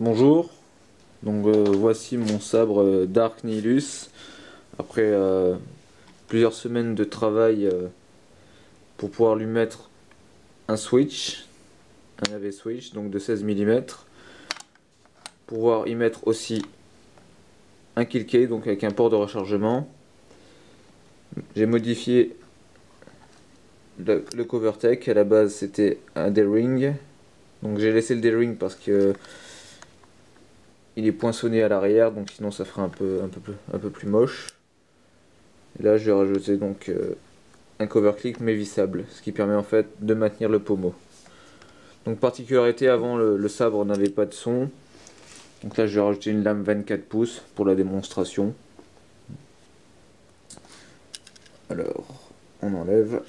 Bonjour, donc voici mon sabre Dark Nihilus après plusieurs semaines de travail pour pouvoir lui mettre un switch, un AV switch donc de 16 mm, pouvoir y mettre aussi un kill key donc avec un port de rechargement. J'ai modifié le cover tech. À la base c'était un D-ring, donc j'ai laissé le D-ring parce que il est poinçonné à l'arrière, donc sinon ça ferait un peu plus moche. Et là j'ai rajouté donc un cover click mais vissable, ce qui permet en fait de maintenir le pommeau. Donc particularité, avant le sabre n'avait pas de son, donc là je vais rajouter une lame 24 pouces pour la démonstration. Alors on enlève.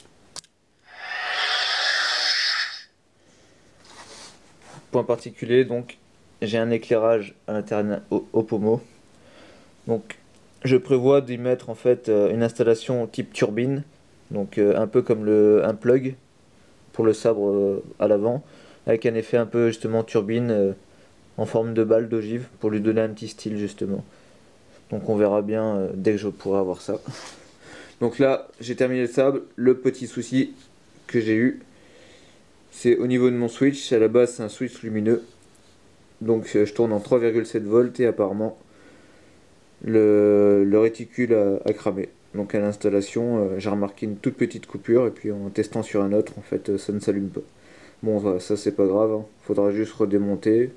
Point particulier, donc j'ai un éclairage à l'intérieur au pommeau, donc je prévois d'y mettre en fait une installation type turbine, donc un peu comme un plug pour le sabre à l'avant, avec un effet un peu justement turbine en forme de balle d'ogive pour lui donner un petit style justement. Donc on verra bien dès que je pourrai avoir ça. Donc là j'ai terminé le sabre. Le petit souci que j'ai eu, c'est au niveau de mon switch. À la base c'est un switch lumineux, donc je tourne en 3,7 volts et apparemment le réticule a cramé. Donc à l'installation j'ai remarqué une toute petite coupure et puis en testant sur un autre en fait ça ne s'allume pas. Bon ça c'est pas grave, hein. Faudra juste redémonter,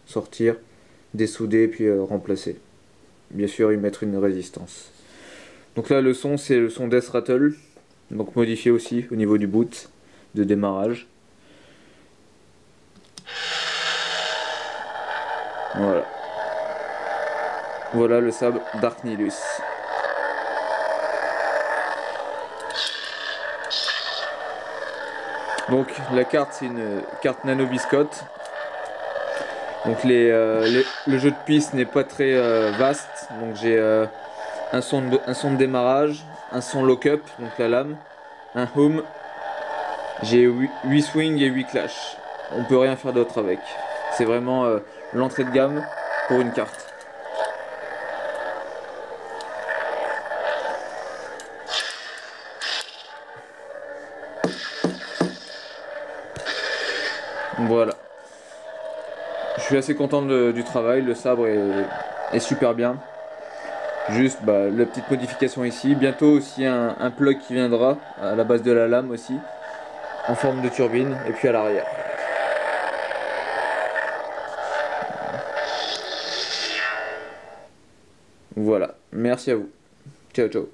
sortir, dessouder puis remplacer. Bien sûr y mettre une résistance. Donc là le son c'est le son Death Rattle, donc modifié aussi au niveau du boot de démarrage. Voilà. Voilà le sabre Dark Nihilus. Donc la carte c'est une carte nano biscotte. Donc le jeu de piste n'est pas très vaste, donc j'ai un son de démarrage, un son lock-up, donc la lame, un home, j'ai 8 swings et 8 clash. On peut rien faire d'autre avec. C'est vraiment l'entrée de gamme pour une carte. Voilà. Je suis assez content du travail, le sabre est super bien. Juste la petite modification ici. Bientôt aussi un plug qui viendra à la base de la lame aussi, en forme de turbine, et puis à l'arrière. Voilà, merci à vous. Ciao ciao.